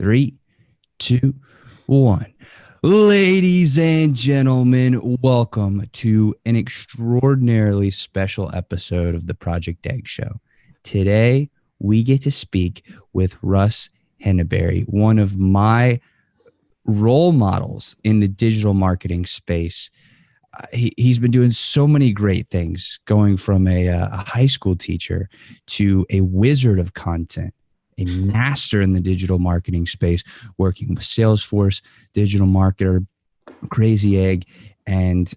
Three, two, one. Ladies and gentlemen, welcome to an extraordinarily special episode of the Project Egg Show. Today, we get to speak with Russ Henneberry, one of my role models in the digital marketing space. He's been doing so many great things, going from a high school teacher to a wizard of content, a master in the digital marketing space, working with Salesforce, DigitalMarketer, Crazy Egg, and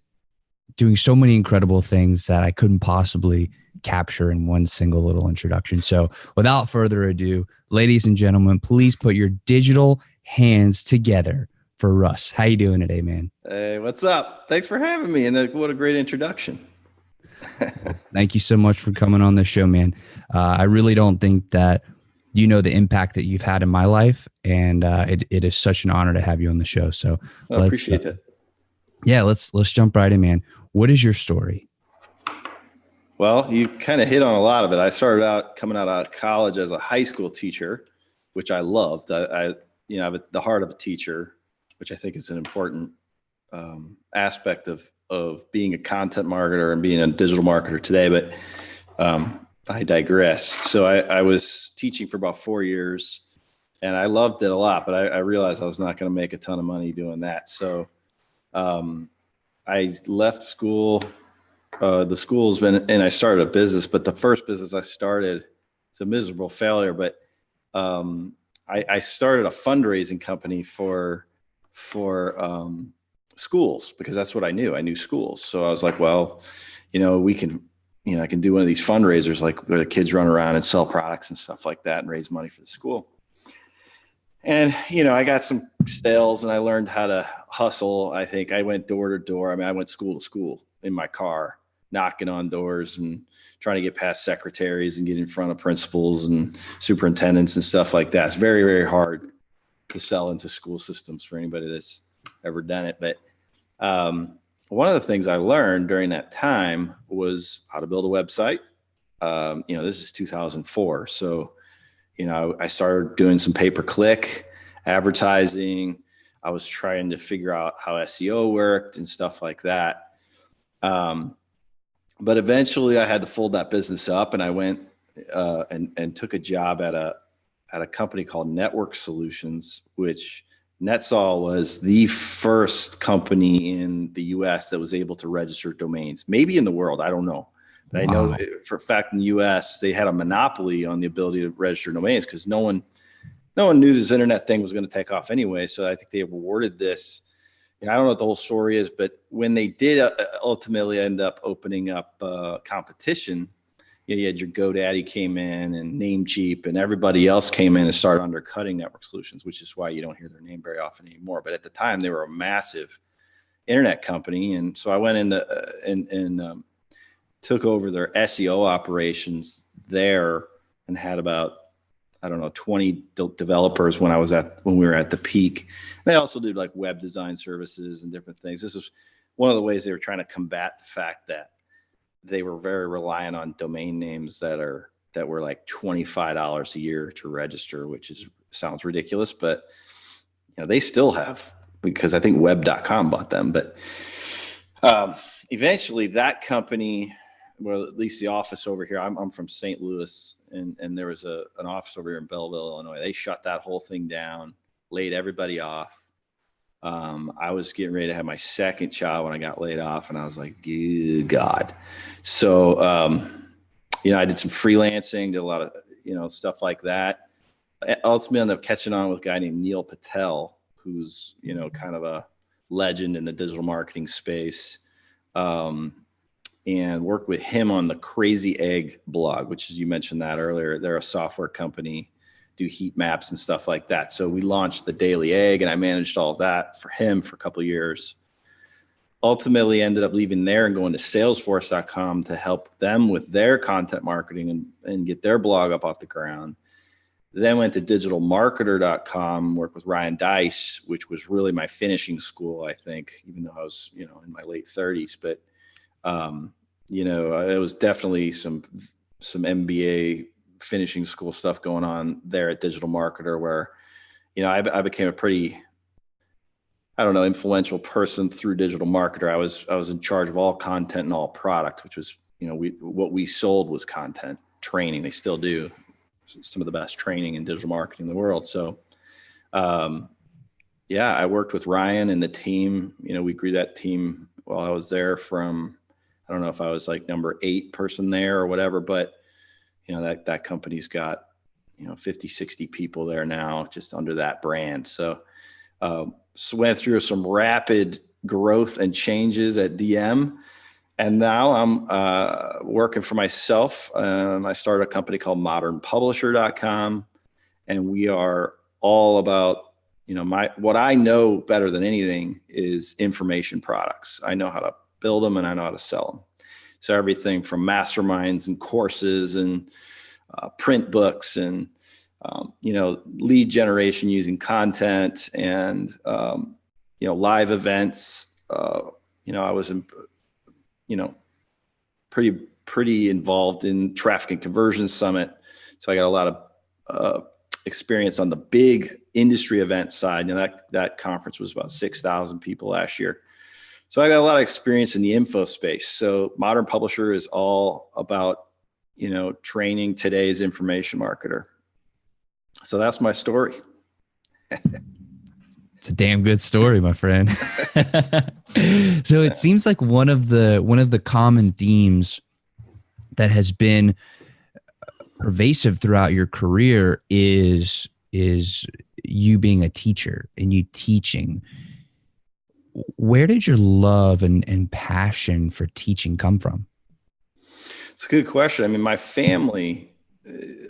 doing so many incredible things that I couldn't possibly capture in one single little introduction. So without further ado, ladies and gentlemen, please put your digital hands together for Russ. How you doing today, man? Hey, what's up? Thanks for having me. And what a great introduction. Thank you so much for coming on the show, man. I really don't think that you know the impact that you've had in my life, and it is such an honor to have you on the show. So I appreciate that. Yeah, let's jump right in, man. What is your story? Well, you kind of hit on a lot of it. I started out coming out of college as a high school teacher, which I loved. I have the heart of a teacher, which I think is an important aspect of being a content marketer and being a digital marketer today. But I digress. So I was teaching for about 4 years, and I loved it a lot, but I realized I was not going to make a ton of money doing that. So I left school. The school's been, and I started a business, but the first business I started, it's a miserable failure, but I started a fundraising company for schools, because that's what I knew. I knew schools. So I was like, well, I can do one of these fundraisers, like where the kids run around and sell products and stuff like that and raise money for the school. And, I got some sales and I learned how to hustle. I think I went door to door. I went school to school in my car, knocking on doors and trying to get past secretaries and get in front of principals and superintendents and stuff like that. It's very, very hard to sell into school systems for anybody that's ever done it. But one of the things I learned during that time was how to build a website. This is 2004. So, I started doing some pay-per-click advertising. I was trying to figure out how SEO worked and stuff like that. But eventually I had to fold that business up, and I went and took a job at a company called Network Solutions, which NetSol was the first company in the US that was able to register domains, maybe in the world, I don't know. But I know for a fact in the US, they had a monopoly on the ability to register domains, because no one knew this internet thing was going to take off anyway. So I think they awarded this. I don't know what the whole story is, but when they did ultimately end up opening up competition, you had your GoDaddy came in and Namecheap and everybody else came in and started undercutting Network Solutions, which is why you don't hear their name very often anymore. But at the time, they were a massive internet company. And so I went in and took over their SEO operations there and had about, 20 developers when we were at the peak. They also did like web design services and different things. This is one of the ways they were trying to combat the fact that they were very reliant on domain names that were like $25 a year to register, which sounds ridiculous, but they still have, because I think web.com bought them. But eventually that company, well, at least the office over here, I'm from St. Louis, and there was an office over here in Belleville, Illinois. They shut that whole thing down, laid everybody off. I was getting ready to have my second child when I got laid off, and I was like, good God. So, I did some freelancing, did a lot of, stuff like that. I ultimately ended up catching on with a guy named Neil Patel, who's, kind of a legend in the digital marketing space, and worked with him on the Crazy Egg blog, which, as you mentioned that earlier, they're a software company, do heat maps and stuff like that. So we launched the Daily Egg, and I managed all of that for him for a couple of years. Ultimately ended up leaving there and going to Salesforce.com to help them with their content marketing and get their blog up off the ground. Then went to DigitalMarketer.com, worked with Ryan Dice, which was really my finishing school, I think, even though I was, in my late 30s. But, it was definitely some MBA finishing school stuff going on there at Digital Marketer, where I became a pretty, I don't know, influential person through DigitalMarketer. I was in charge of all content and all product, which was, what we sold was content training. They still do some of the best training in digital marketing in the world. So, I worked with Ryan and the team. We grew that team while I was there from, I don't know if I was like number 8 person there or whatever, but that company's got, 50, 60 people there now just under that brand. So, went through some rapid growth and changes at DM. And now I'm working for myself. I started a company called modernpublisher.com. And we are all about, what I know better than anything is information products. I know how to build them and I know how to sell them. So everything from masterminds and courses and print books and, lead generation using content and, live events. I was pretty involved in Traffic and Conversion Summit. So I got a lot of experience on the big industry event side. That conference was about 6,000 people last year. So I got a lot of experience in the info space. So Modern Publisher is all about, training today's information marketer. So that's my story. It's a damn good story, my friend. So it seems like one of the common themes that has been pervasive throughout your career is you being a teacher and you teaching. Where did your love and passion for teaching come from? It's a good question. I mean, my family,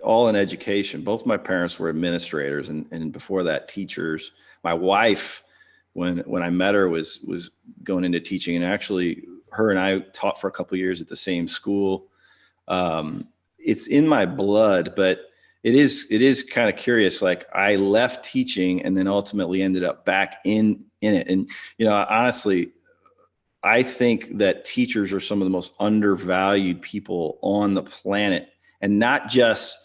all in education, both my parents were administrators and before that teachers. My wife, when I met her, was going into teaching, and actually her and I taught for a couple of years at the same school. It's in my blood, but it is kind of curious. Like I left teaching and then ultimately ended up back in it. And, honestly, I think that teachers are some of the most undervalued people on the planet, and not just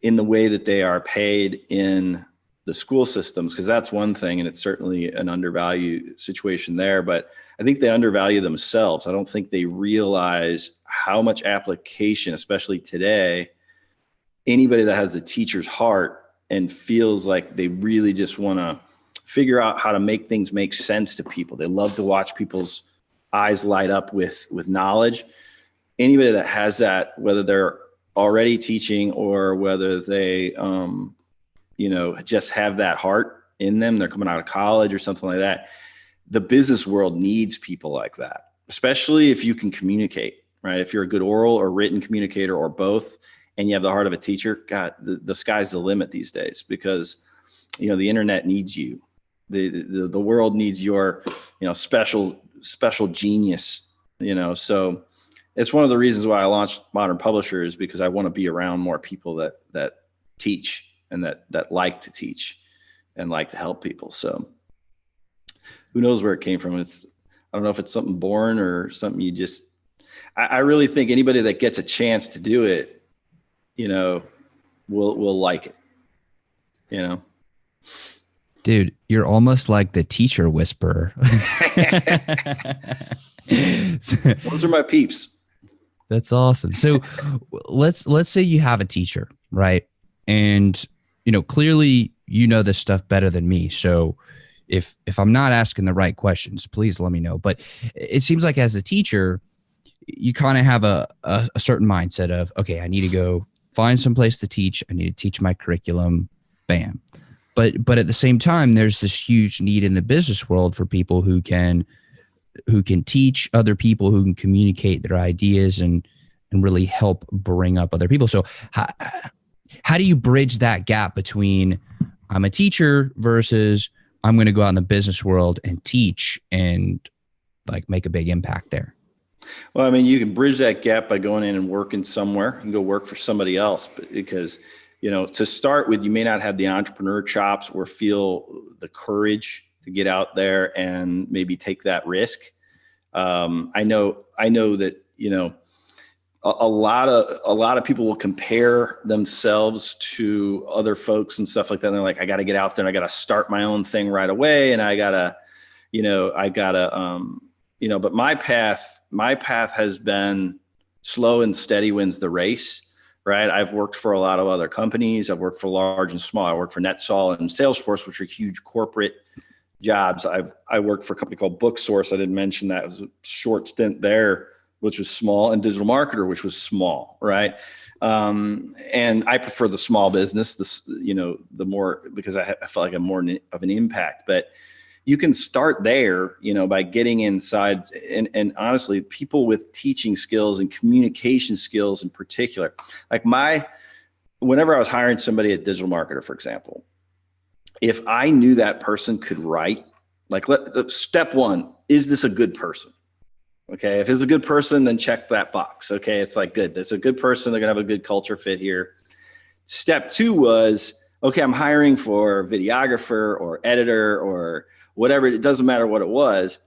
in the way that they are paid in the school systems, because that's one thing, and it's certainly an undervalued situation there, but I think they undervalue themselves. I don't think they realize how much application, especially today, anybody that has a teacher's heart and feels like they really just want to figure out how to make things make sense to people. They love to watch people's eyes light up with knowledge. Anybody that has that, whether they're already teaching or whether they, just have that heart in them, they're coming out of college or something like that. The business world needs people like that, especially if you can communicate, right? If you're a good oral or written communicator or both, and you have the heart of a teacher, God, the sky's the limit these days, because, the internet needs you. The world needs your, special genius, so it's one of the reasons why I launched Modern Publisher, is because I want to be around more people that teach and that like to teach and like to help people. So who knows where it came from? I don't know if it's something born or something you just, I really think anybody that gets a chance to do it, will like it, Dude, you're almost like the teacher whisperer. Those are my peeps. That's awesome. So let's say you have a teacher, right? And, clearly this stuff better than me. So if I'm not asking the right questions, please let me know. But it seems like as a teacher, you kind of have a certain mindset of, okay, I need to go find some place to teach. I need to teach my curriculum. Bam. But at the same time, there's this huge need in the business world for people who can teach other people, who can communicate their ideas and really help bring up other people. So how do you bridge that gap between I'm a teacher versus I'm going to go out in the business world and teach and like make a big impact there? Well, I mean, you can bridge that gap by going in and working somewhere and go work for somebody else, because, to start with, you may not have the entrepreneur chops or feel the courage to get out there and maybe take that risk. I know that, a lot of people will compare themselves to other folks and stuff like that. And they're like, I got to get out there and I got to start my own thing right away. And but my path has been slow and steady wins the race, right? I've worked for a lot of other companies. I've worked for large and small. I worked for NetSol and Salesforce, which are huge corporate jobs. I worked for a company called BookSource. I didn't mention that. It was a short stint there, which was small, and DigitalMarketer, which was small, right? And I prefer the small business, the more, because I felt like I'm more of an impact. But you can start there, by getting inside, and honestly, people with teaching skills and communication skills in particular. Like whenever I was hiring somebody at DigitalMarketer, for example, if I knew that person could write, step one, is this a good person? Okay, if it's a good person, then check that box. Okay, it's like, good, that's a good person. They're gonna have a good culture fit here. Step two was, okay, I'm hiring for a videographer or editor or whatever. It doesn't matter what it was.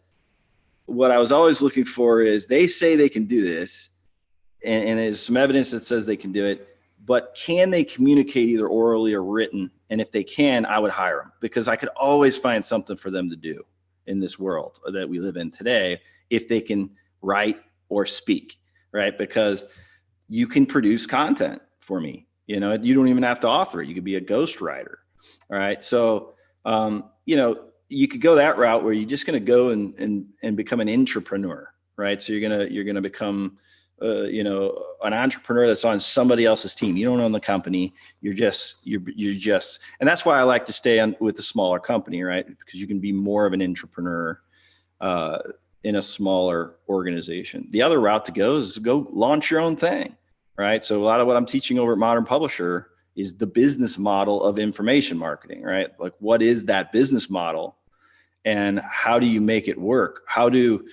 What I was always looking for is, they say they can do this, and there's some evidence that says they can do it, but can they communicate either orally or written? And if they can, I would hire them, because I could always find something for them to do in this world that we live in today, if they can write or speak, right? Because you can produce content for me. You don't even have to author it. You could be a ghostwriter. All right. So, you could go that route where you're just going to go and become an entrepreneur, right? So you're going to become, an entrepreneur that's on somebody else's team. You don't own the company. You're just, and that's why I like to stay on with the smaller company, right? Because you can be more of an entrepreneur, in a smaller organization. The other route to go is to go launch your own thing, right? So a lot of what I'm teaching over at Modern Publisher is the business model of information marketing, right? Like, what is that business model, and how do you make it work? How do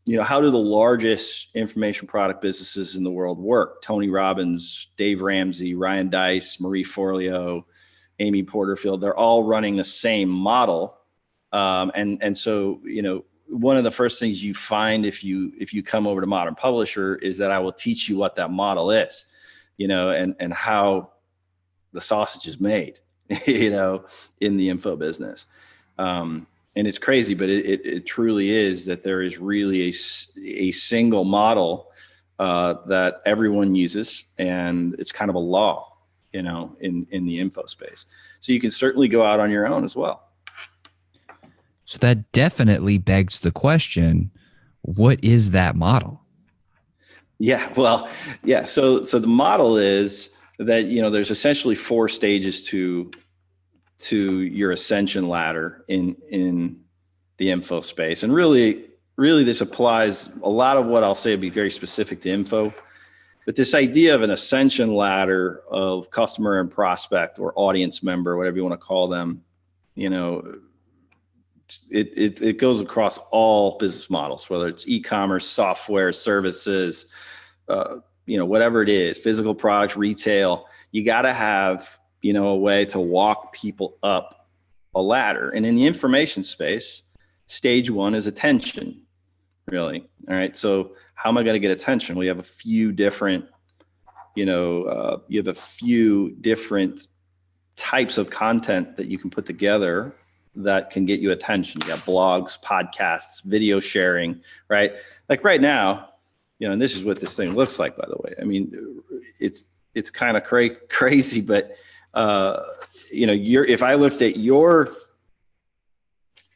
the largest information product businesses in the world work? Tony Robbins, Dave Ramsey, Ryan Deiss, Marie Forleo, Amy Porterfield, they're all running the same model. And so, one of the first things you find if you come over to Modern Publisher is that I will teach you what that model is, and how the sausage is made, in the info business. And it's crazy, but it truly is that there is really a single model that everyone uses, and it's kind of a law, in the info space. So you can certainly go out on your own as well. So that definitely begs the question, what is that model? Yeah, well, yeah. So the model is that, there's essentially 4 stages to your Ascension Ladder in the info space. And really this applies, a lot of what I'll say will be very specific to info, but this idea of an Ascension Ladder of customer and prospect, or audience member, whatever you want to call them, it goes across all business models, whether it's e-commerce, software, services, whatever it is, physical products, retail. You got to have, a way to walk people up a ladder. And in the information space, stage 1 is attention, really. All right. So how am I going to get attention? We have a few different, types of content that you can put together that can get you attention. You got blogs, podcasts, video sharing, right? Like right now, and this is what this thing looks like, by the way. I mean, it's kind of crazy, but if I looked at your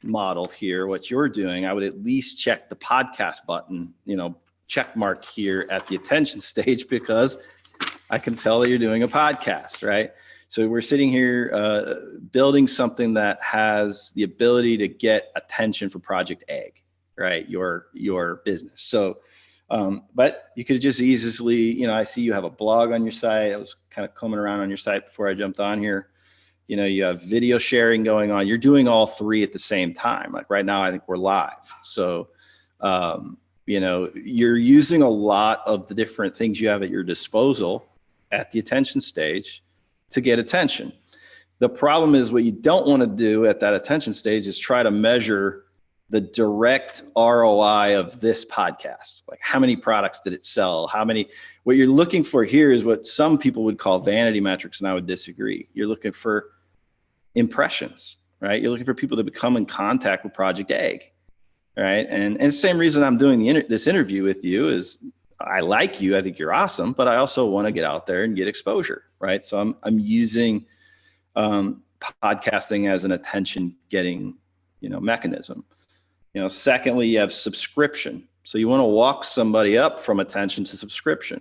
model here, what you're doing, I would at least check the podcast button, check mark here at the attention stage, because I can tell that you're doing a podcast, right? So we're sitting here building something that has the ability to get attention for Project Egg, right? Your business. So, but you could just easily, I see you have a blog on your site. I was kind of combing around on your site before I jumped on here. You have video sharing going on. You're doing all 3 at the same time. Like right now, I think we're live. So, you're using a lot of the different things you have at your disposal at the attention stage to get attention. The problem is, what you don't want to do at that attention stage is try to measure the direct ROI of this podcast. Like, how many products did it sell? What you're looking for here is what some people would call vanity metrics, and I would disagree. You're looking for impressions, right? You're looking for people to become in contact with Project Egg, right? And the same reason I'm doing this interview with you is I like you, I think you're awesome, but I also want to get out there and get exposure, right? So I'm using podcasting as an attention getting, mechanism. Secondly, you have subscription. So you want to walk somebody up from attention to subscription.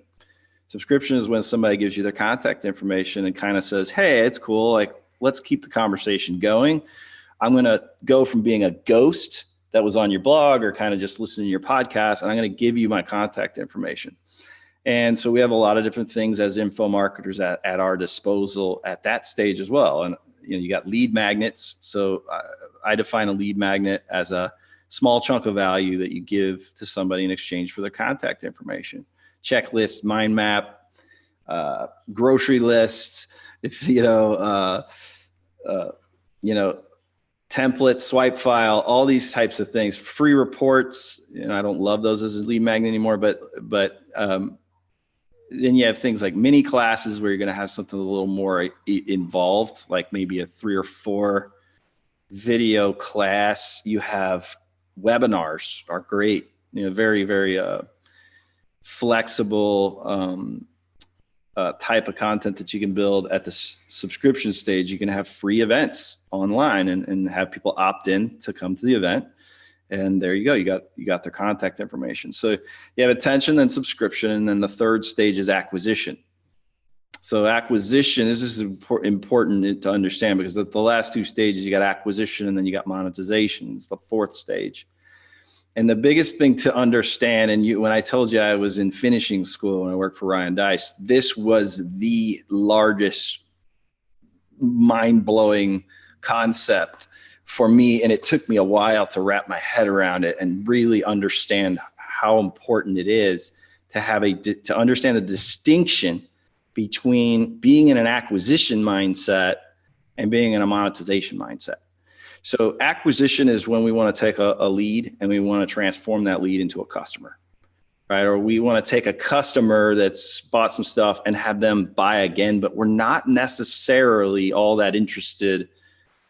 Subscription is when somebody gives you their contact information and kind of says, hey, it's cool. Like, let's keep the conversation going. I'm going to go from being a ghost that was on your blog or kind of just listening to your podcast, and I'm going to give you my contact information. And so we have a lot of different things as info marketers at our disposal at that stage as well. And you got lead magnets. So I define a lead magnet as a small chunk of value that you give to somebody in exchange for their contact information. Checklist, mind map, grocery lists, templates, swipe file, all these types of things, free reports. I don't love those as a lead magnet anymore, but then you have things like mini classes where you're going to have something a little more involved, like maybe a 3 or 4 video class. You have webinars are great, very, very flexible type of content that you can build at the subscription stage. You can have free events online and have people opt in to come to the event. And there you go. You got their contact information. So you have attention, then subscription, and then the third stage is acquisition. So acquisition, this is important to understand, because the last 2 stages, you got acquisition and then you got monetization. It's the 4th stage. And the biggest thing to understand, and when I told you I was in finishing school and I worked for Ryan Dice, this was the largest mind-blowing concept for me. And it took me a while to wrap my head around it and really understand how important it is to understand the distinction between being in an acquisition mindset and being in a monetization mindset. So acquisition is when we want to take a lead and we want to transform that lead into a customer, right? Or we want to take a customer that's bought some stuff and have them buy again, but we're not necessarily all that interested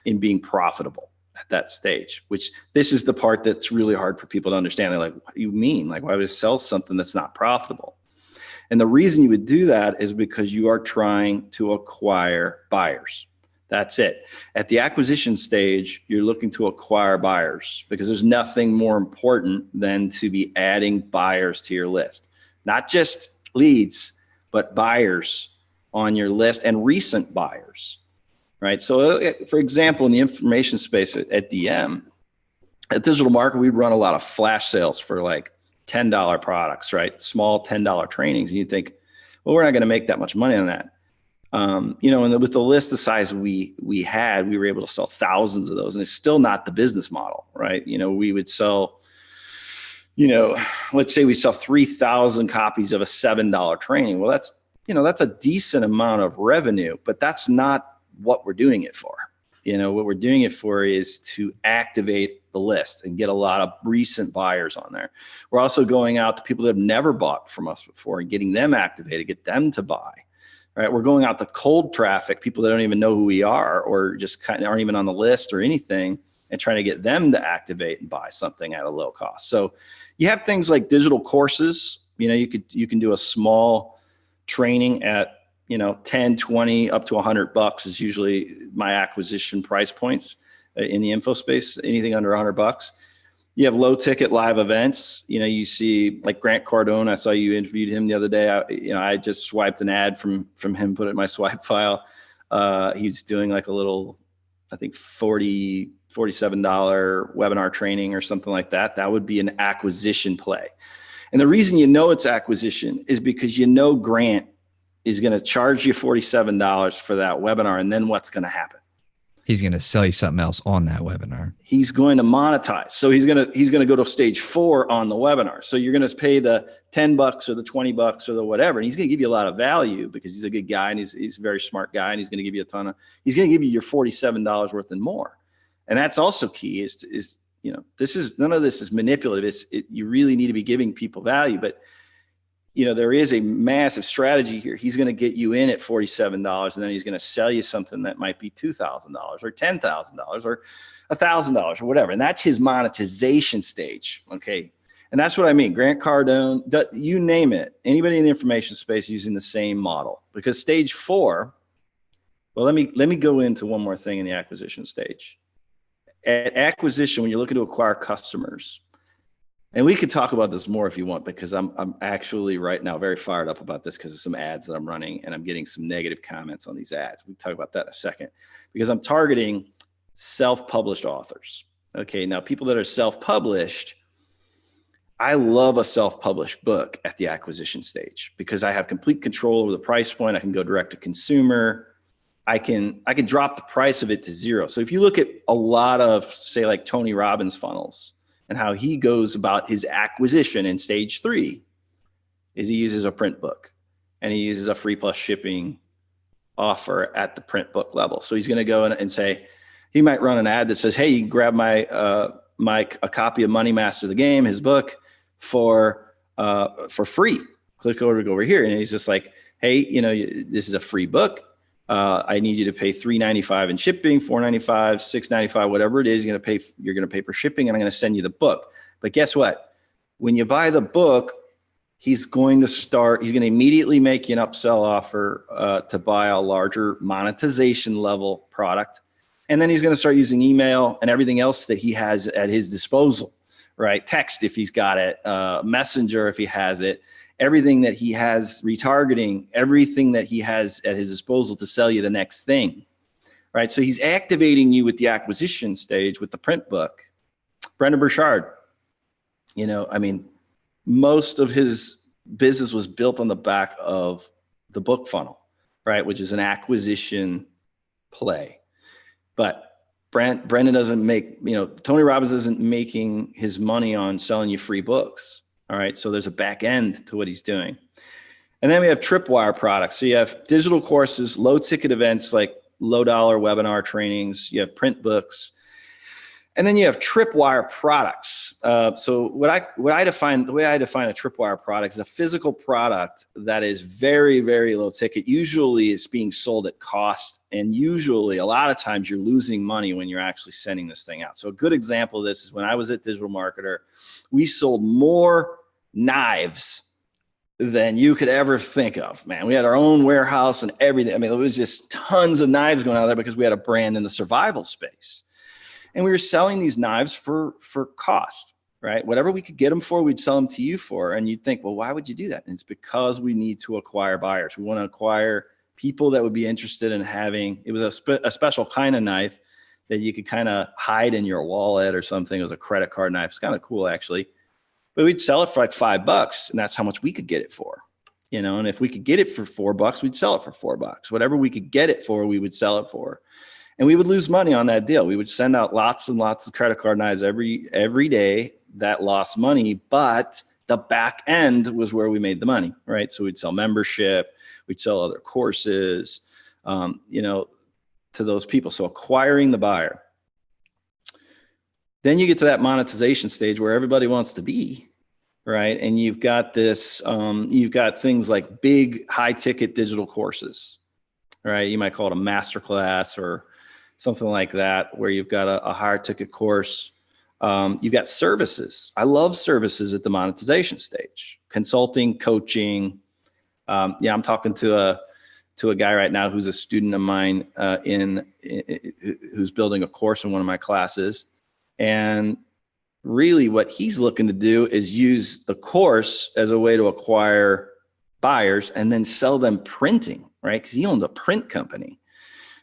in being profitable at that stage, which this is the part that's really hard for people to understand. They're like, what do you mean? Like, why would I sell something that's not profitable? And the reason you would do that is because you are trying to acquire buyers. That's it. At the acquisition stage, you're looking to acquire buyers, because there's nothing more important than to be adding buyers to your list. Not just leads, but buyers on your list, and recent buyers, right? So for example, in the information space at DM, at DigitalMarketer, we run a lot of flash sales for like $10 products, right? Small $10 trainings. And you think, well, we're not going to make that much money on that. And with the list the size we had, we were able to sell thousands of those, and it's still not the business model, right? We would sell, let's say we sell 3,000 copies of a $7 training. Well, that's a decent amount of revenue, but that's not what we're doing it for. What we're doing it for is to activate the list and get a lot of recent buyers on there. We're also going out to people that have never bought from us before and getting them activated, get them to buy. Right, we're going out to cold traffic, people that don't even know who we are or just kind of aren't even on the list or anything, and trying to get them to activate and buy something at a low cost. So you have things like digital courses. You can do a small training at 10, 20, up to $100 is usually my acquisition price points in the info space. Anything under $100. You have low ticket live events. You see like Grant Cardone. I saw you interviewed him the other day. I just swiped an ad from him, put it in my swipe file. He's doing like a little, I think $47 webinar training or something like that. That would be an acquisition play. And the reason it's acquisition is because Grant is going to charge you $47 for that webinar. And then what's going to happen? He's going to sell you something else on that webinar. He's going to monetize. So he's going to go to stage 4 on the webinar. So you're going to pay the $10 or the $20 or the whatever. And he's going to give you a lot of value because he's a good guy and he's a very smart guy. And he's going to give you he's going to give you your $47 worth and more. And that's also key is none of this is manipulative. You really need to be giving people value, but there is a massive strategy here. He's going to get you in at $47, and then he's going to sell you something that might be $2,000 or $10,000 or $1,000 or whatever. And that's his monetization stage. Okay. And that's what I mean. Grant Cardone, you name it, anybody in the information space using the same model, because stage 4, well, let me go into one more thing in the acquisition stage. At acquisition, when you're looking to acquire customers, and we could talk about this more if you want, because I'm actually right now very fired up about this because of some ads that I'm running, and I'm getting some negative comments on these ads. We can talk about that in a second, because I'm targeting self-published authors. Okay, now people that are self-published, I love a self-published book at the acquisition stage because I have complete control over the price point. I can go direct to consumer. I can drop the price of it to zero. So if you look at a lot of, say, like Tony Robbins funnels, and how he goes about his acquisition in stage 3 is he uses a print book, and he uses a free plus shipping offer at the print book level. So he's going to go in and say, he might run an ad that says, hey, you can grab a copy of Money Master the Game, his book, for free. Click over here. And he's just like, hey, this is a free book. I need you to pay $3.95 in shipping, $4.95, $6.95, whatever it is. You're going to pay for shipping, and I'm going to send you the book. But guess what? When you buy the book, he's going to immediately make you an upsell offer to buy a larger monetization level product. And then he's going to start using email and everything else that he has at his disposal, right? Text, if he's got it, Messenger, if he has it. Everything that he has, retargeting, everything that he has at his disposal to sell you the next thing, right? So he's activating you with the acquisition stage with the print book. Brendan Burchard, most of his business was built on the back of the book funnel, right? Which is an acquisition play. But Brendan doesn't make, Tony Robbins isn't making his money on selling you free books. All right. So there's a back end to what he's doing. And then we have tripwire products. So you have digital courses, low ticket events like low dollar webinar trainings. You have print books. And then you have tripwire products. So the way I define a tripwire product is a physical product that is very, very low ticket. Usually it's being sold at cost. And usually a lot of times you're losing money when you're actually sending this thing out. So a good example of this is when I was at DigitalMarketer, we sold more knives than you could ever think of, man. We had our own warehouse and everything. I mean, it was just tons of knives going out there because we had a brand in the survival space. And we were selling these knives for cost, right? Whatever we could get them for, we'd sell them to you for. And you'd think, well, why would you do that? And it's because we need to acquire buyers. We want to acquire people that would be interested in having, it was a special kind of knife that you could kind of hide in your wallet or something. It was a credit card knife. It's kind of cool, actually. But we'd sell it for like $5, and that's how much we could get it for. And if we could get it for $4, we'd sell it for $4. Whatever we could get it for, we would sell it for. And we would lose money on that deal. We would send out lots and lots of credit card knives every day. That lost money, but the back end was where we made the money, right? So we'd sell membership, we'd sell other courses, to those people. So acquiring the buyer. Then you get to that monetization stage where everybody wants to be, right? And you've got this, you've got things like big high ticket digital courses, right? You might call it a masterclass or something like that, where you've got a higher ticket course. You've got services. I love services at the monetization stage, consulting, coaching. I'm talking to a guy right now who's a student of mine who's building a course in one of my classes. And really what he's looking to do is use the course as a way to acquire buyers and then sell them printing, right? Because he owns a print company,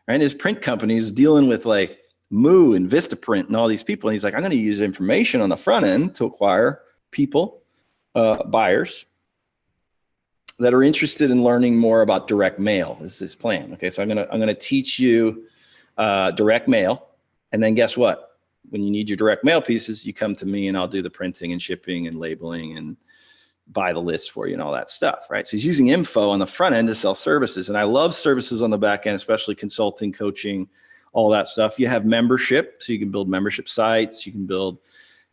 right? And his print company is dealing with like Moo and Vistaprint and all these people. And he's like, I'm going to use information on the front end to acquire people, buyers that are interested in learning more about direct mail. Is his plan. Okay. So I'm going to teach you direct mail. And then guess what? When you need your direct mail pieces, you come to me and I'll do the printing and shipping and labeling and buy the list for you and all that stuff, right? So he's using info on the front end to sell services. And I love services on the back end, especially consulting, coaching, all that stuff. You have membership, so you can build membership sites. You can build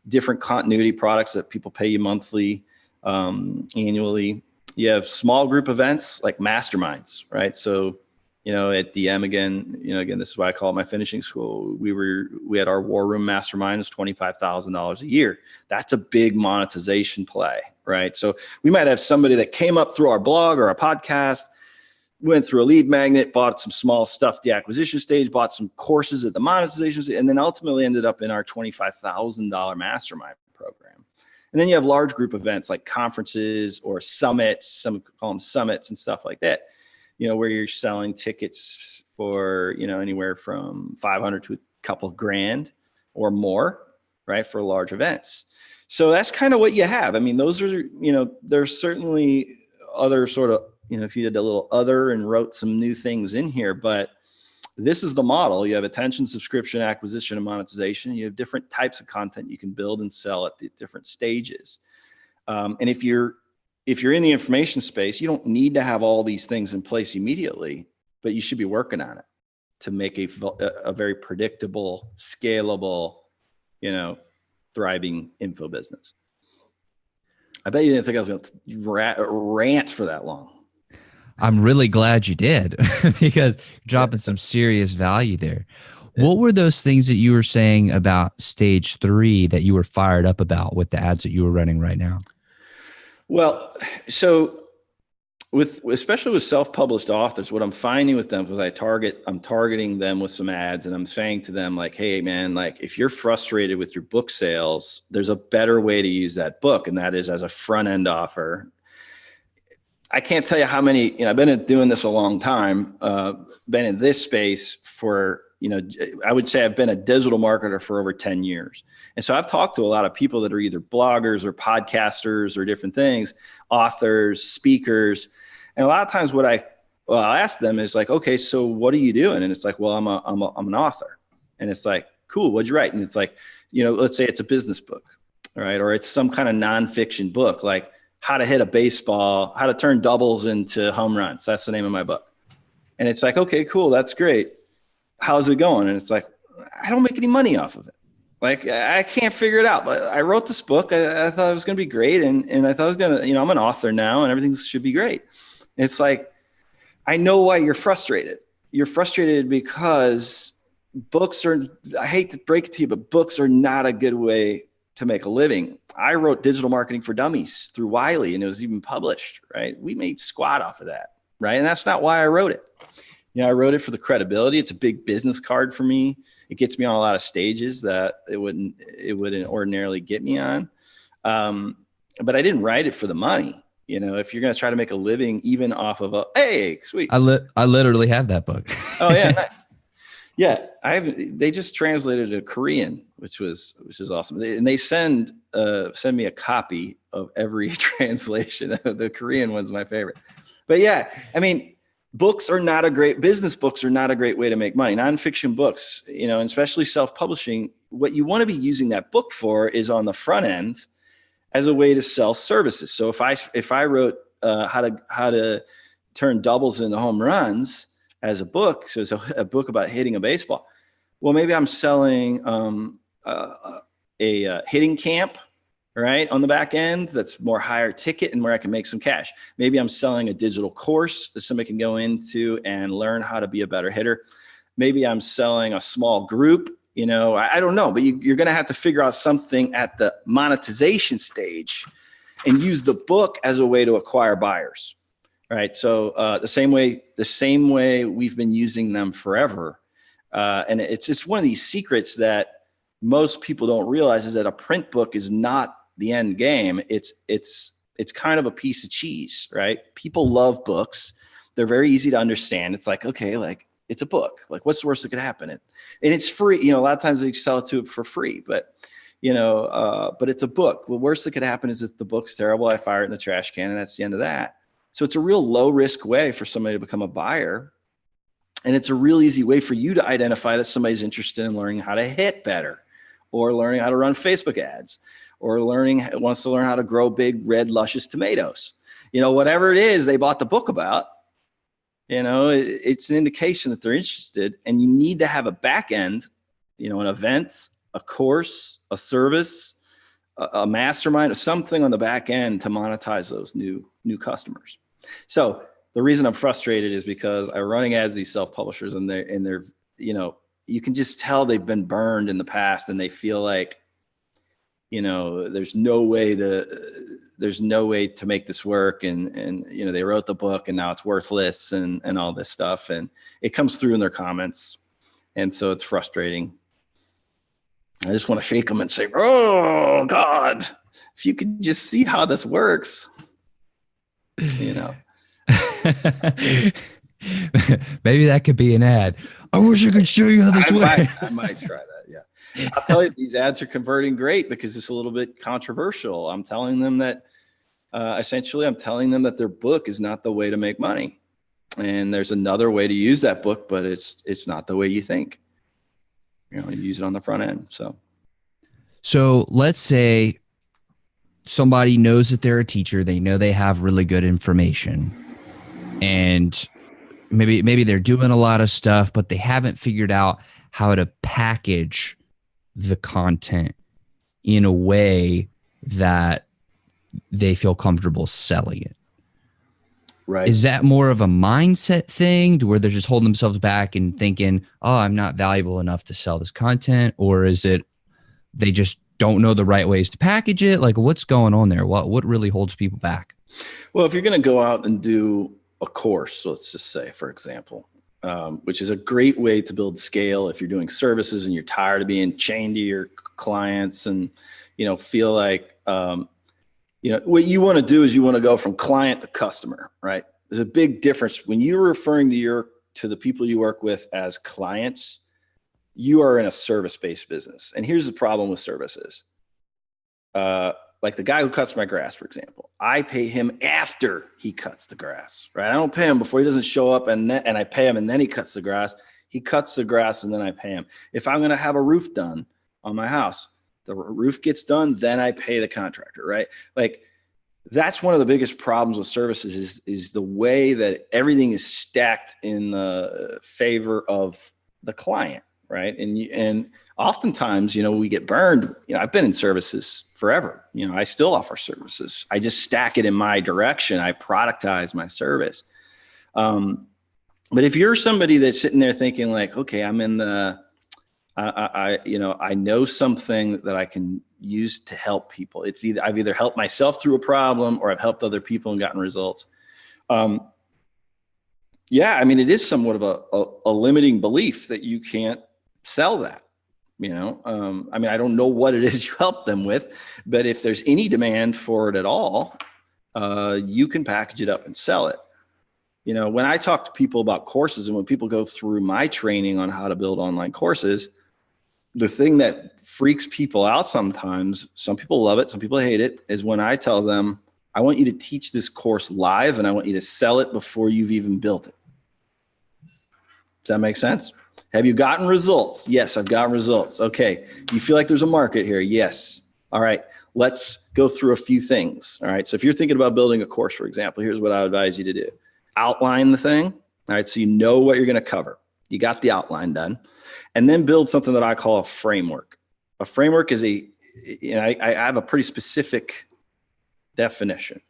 different continuity products that people pay you monthly, annually. You have small group events like Masterminds, right? So, at DM again, this is why I call it my finishing school. We had our War Room Mastermind is $25,000 a year. That's a big monetization play, right? So we might have somebody that came up through our blog or our podcast, went through a lead magnet, bought some small stuff at the acquisition stage, bought some courses at the monetization stage, and then ultimately ended up in our $25,000 mastermind program. And then you have large group events like conferences or summits, some call them summits and stuff like that, where you're selling tickets for, anywhere from 500 to a couple grand or more, right, for large events. So that's kind of what you have. I mean, those are, there's certainly other sort of, if you did a little other and wrote some new things in here, but this is the model. You have attention, subscription, acquisition, and monetization. You have different types of content you can build and sell at the different stages. And if you're in the information space, you don't need to have all these things in place immediately, but you should be working on it to make a very predictable, scalable, thriving info business. I bet you didn't think I was going to rant for that long. I'm really glad you did because you're dropping some serious value there. What were those things that you were saying about stage 3 that you were fired up about with the ads that you were running right now? Well, so especially with self-published authors, what I'm finding with them is I'm targeting them with some ads, and I'm saying to them like, hey man, like if you're frustrated with your book sales, there's a better way to use that book. And that is as a front end offer. I can't tell you how many, I've been doing this a long time, been in this space for, I would say I've been a digital marketer for over 10 years. And so I've talked to a lot of people that are either bloggers or podcasters or different things, authors, speakers. And a lot of times I'll ask them is like, okay, so what are you doing? And it's like, well, I'm an author. And it's like, cool, what'd you write? And it's like, let's say it's a business book, right? Or it's some kind of nonfiction book, like how to hit a baseball, how to turn doubles into home runs. That's the name of my book. And it's like, okay, cool. That's great. How's it going? And it's like, I don't make any money off of it. Like, I can't figure it out, but I wrote this book. I thought it was going to be great. And I thought I was going to, I'm an author now and everything should be great. It's like, I know why you're frustrated. You're frustrated because books are, I hate to break it to you, but books are not a good way to make a living. I wrote Digital Marketing for Dummies through Wiley, and it was even published, right? We made squat off of that, right? And that's not why I wrote it. I wrote it for the credibility. It's a big business card for me. It gets me on a lot of stages that it wouldn't ordinarily get me on. But I didn't write it for the money. If you're going to try to make a living, even off of hey, sweet. I literally have that book. Oh yeah. Nice. Yeah. They just translated it to Korean, which is awesome. And they send me a copy of every translation. The Korean one's my favorite. But yeah, I mean, business books are not a great way to make money. Nonfiction books, and especially self-publishing, what you want to be using that book for is on the front end as a way to sell services. So if I wrote how to turn doubles into home runs as a book, so it's a book about hitting a baseball. Well, maybe I'm selling a hitting camp, right, on the back end that's more higher ticket and where I can make some cash. Maybe I'm selling a digital course that somebody can go into and learn how to be a better hitter. Maybe I'm selling a small group, I don't know, but you're going to have to figure out something at the monetization stage and use the book as a way to acquire buyers, right? So the same way we've been using them forever. And it's just one of these secrets that most people don't realize is that a print book is not the end game. It's kind of a piece of cheese, right? People love books. They're very easy to understand. It's like, okay, like it's a book. Like what's the worst that could happen? And it's free. A lot of times they sell it to it for free, but but it's a book. The worst that could happen is if the book's terrible, I fire it in the trash can and that's the end of that. So it's a real low risk way for somebody to become a buyer. And it's a real easy way for you to identify that somebody's interested in learning how to hit better or learning how to run Facebook ads or wants to learn how to grow big, red, luscious tomatoes. Whatever it is they bought the book about, it's an indication that they're interested, and you need to have a back end, an event, a course, a service, a mastermind, or something on the back end to monetize those new customers. So the reason I'm frustrated is because I'm running ads these self-publishers, and they're you can just tell they've been burned in the past, and they feel like, there's no way to make this work. And they wrote the book and now it's worthless and all this stuff. And it comes through in their comments. And so it's frustrating. I just want to shake them and say, oh God, if you could just see how this works, Maybe that could be an ad. I wish I could show you how this works. I might try that. Yeah. I'll tell you, these ads are converting great because it's a little bit controversial. I'm telling them that essentially I'm telling them that their book is not the way to make money. And there's another way to use that book, but it's not the way you think. You use it on the front end. So let's say somebody knows that they're a teacher. They know they have really good information, and maybe they're doing a lot of stuff, but they haven't figured out how to package the content in a way that they feel comfortable selling it. Right. Is that more of a mindset thing, to where they're just holding themselves back and thinking, oh, I'm not valuable enough to sell this content? Or is it they just don't know the right ways to package it? Like, what's going on there? What really holds people back? Well, if you're going to go out and do a course, let's just say, for example, which is a great way to build scale if you're doing services and you're tired of being chained to your clients and, feel like, what you want to do is you want to go from client to customer, right? There's a big difference when you're referring to the people you work with as clients. You are in a service-based business. And here's the problem with services. Like the guy who cuts my grass, for example, I pay him after he cuts the grass, right? I don't pay him before he doesn't show up, and I pay him and then he cuts the grass. He cuts the grass and then I pay him. If I'm going to have a roof done on my house, the roof gets done, then I pay the contractor, right? Like, that's one of the biggest problems with services is the way that everything is stacked in the favor of the client, right? And oftentimes, we get burned. I've been in services forever. I still offer services. I just stack it in my direction. I productize my service. But if you're somebody that's sitting there thinking like, okay, I'm in I know something that I can use to help people. I've either helped myself through a problem or I've helped other people and gotten results. It is somewhat of a limiting belief that you can't sell that. I don't know what it is you help them with, but if there's any demand for it at all, you can package it up and sell it. When I talk to people about courses and when people go through my training on how to build online courses, the thing that freaks people out sometimes, some people love it, some people hate it, is when I tell them, I want you to teach this course live and I want you to sell it before you've even built it. Does that make sense? Have you gotten results? Yes, I've gotten results. Okay. You feel like there's a market here? Yes. All right. Let's go through a few things. All right. So if you're thinking about building a course, for example, here's what I would advise you to do. Outline the thing. All right. So you know what you're going to cover. You got the outline done. And then build something that I call a framework. A framework is I have a pretty specific definition.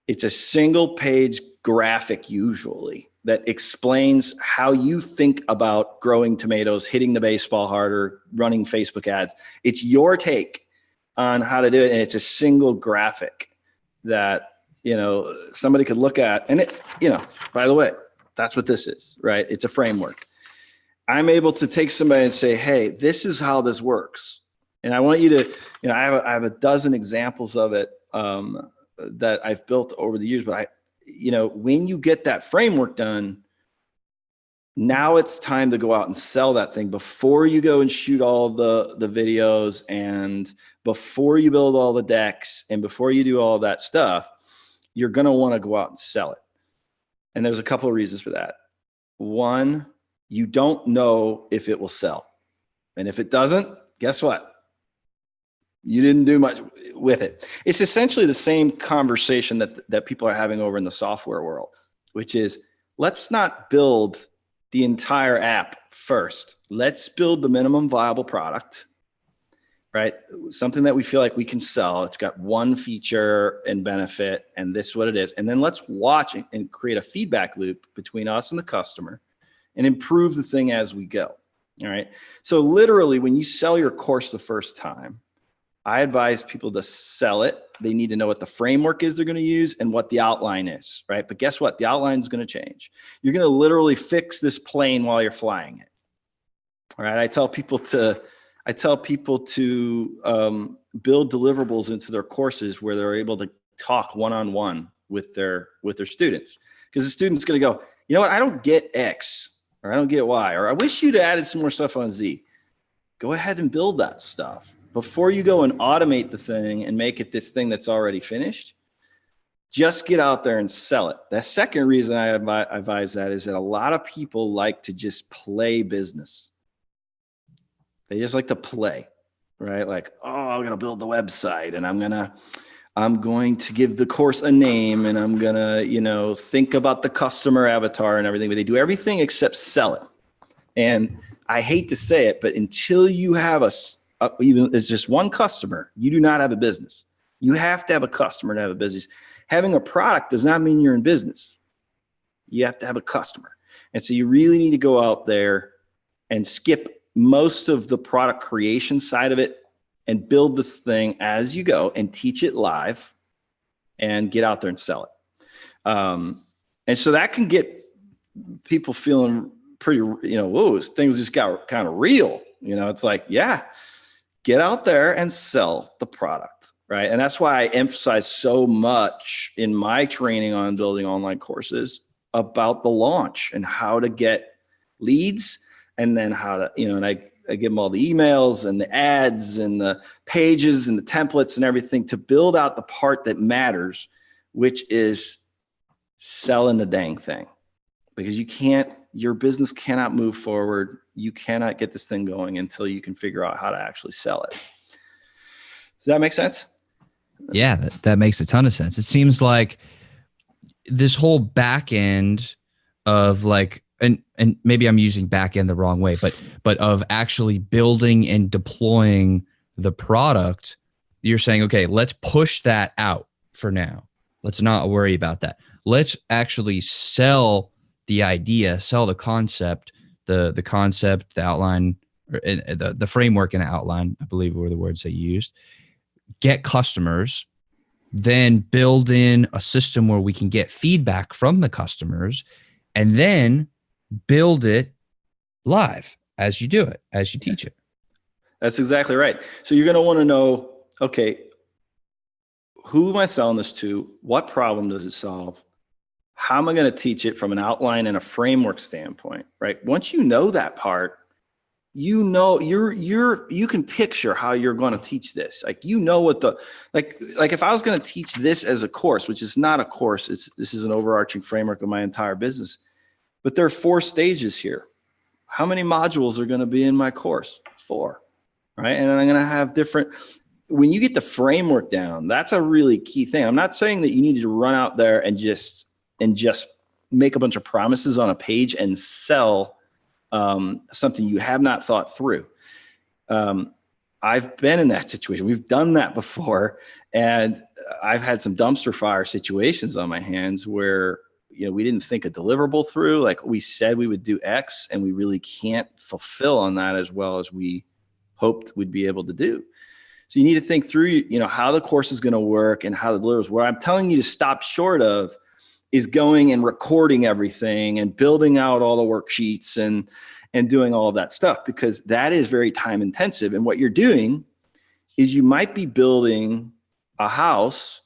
It's a single page graphic usually that explains how you think about growing tomatoes, hitting the baseball harder, running Facebook ads. It's your take on how to do it. And it's a single graphic that, somebody could look at. And by the way, that's what this is, right? It's a framework. I'm able to take somebody and say, hey, this is how this works. And I want you to, I have a dozen examples of it that I've built over the years, but when you get that framework done, now it's time to go out and sell that thing before you go and shoot all of the videos and before you build all the decks and before you do all that stuff, you're going to want to go out and sell it. And there's a couple of reasons for that. One, you don't know if it will sell. And if it doesn't, guess what? You didn't do much with it. It's essentially the same conversation that people are having over in the software world, which is, let's not build the entire app first. Let's build the minimum viable product, right? Something that we feel like we can sell. It's got one feature and benefit, and this is what it is. And then let's watch and create a feedback loop between us and the customer and improve the thing as we go. All right. So literally, when you sell your course the first time, I advise people to sell it. They need to know what the framework is they're going to use and what the outline is, right? But guess what? The outline is going to change. You're going to literally fix this plane while you're flying it. All right. I tell people to build deliverables into their courses where they're able to talk one-on-one with their students, because the student's going to go, you know what? I don't get X, or I don't get Y, or I wish you'd added some more stuff on Z. Go ahead and build that stuff before you go and automate the thing and make it this thing that's already finished. Just get out there and sell it. The second reason I advise that is that a lot of people like to just play business. They just like to play, right? Like, oh, I'm going to build the website, and I'm going to give the course a name, and I'm going to, think about the customer avatar and everything, but they do everything except sell it. And I hate to say it, but until you have even it's just one customer, you do not have a business. You have to have a customer to have a business. Having a product does not mean you're in business. You have to have a customer. And so you really need to go out there and skip most of the product creation side of it and build this thing as you go and teach it live and get out there and sell it. And so that can get people feeling pretty, whoa, things just got kind of real. It's like, yeah, get out there and sell the product, right? And that's why I emphasize so much in my training on building online courses about the launch and how to get leads, and then how to, and I give them all the emails and the ads and the pages and the templates and everything to build out the part that matters, which is selling the dang thing. Because your business cannot move forward. You cannot get this thing going until you can figure out how to actually sell it. Does that make sense? Yeah, that makes a ton of sense. It seems like this whole back end of and maybe I'm using back end the wrong way, but of actually building and deploying the product, you're saying, okay, let's push that out for now. Let's not worry about that. Let's actually sell the idea, sell the concept, the concept, the outline, or the framework and the outline, I believe were the words that you used. Get customers, then build in a system where we can get feedback from the customers, and then build it live as you do it, as you teach it. That's exactly right. So you're going to want to know, okay, who am I selling this to? What problem does it solve? How am I going to teach it from an outline and a framework standpoint, right? Once you know that part, you can picture how you're going to teach this. Like, what like if I was going to teach this as a course, which is not a course, this is an overarching framework of my entire business, but there are 4 stages here. How many modules are going to be in my course? 4, right? And then I'm going to have when you get the framework down, that's a really key thing. I'm not saying that you need to run out there and just make a bunch of promises on a page and sell something you have not thought through. I've been in that situation. We've done that before. And I've had some dumpster fire situations on my hands where, we didn't think a deliverable through. Like, we said we would do X, and we really can't fulfill on that as well as we hoped we'd be able to do. So you need to think through, how the course is going to work and how the deliverables. Where I'm telling you to stop short of is going and recording everything and building out all the worksheets and doing all of that stuff, because that is very time intensive. And what you're doing is you might be building a house,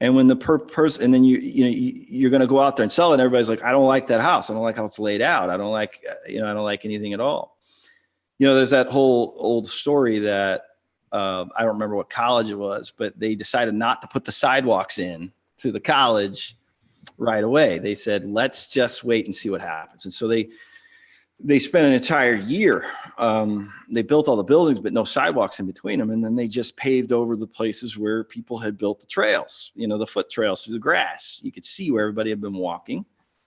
and when the person, and then you're going to go out there and sell it, and everybody's like, I don't like that house. I don't like how it's laid out. I don't like, I don't like anything at all. There's that whole old story that I don't remember what college it was, but they decided not to put the sidewalks in to the college right away. They said, let's just wait and see what happens. And so they spent an entire year. They built all the buildings, but no sidewalks in between them. And then they just paved over the places where people had built the trails, the foot trails through the grass. You could see where everybody had been walking.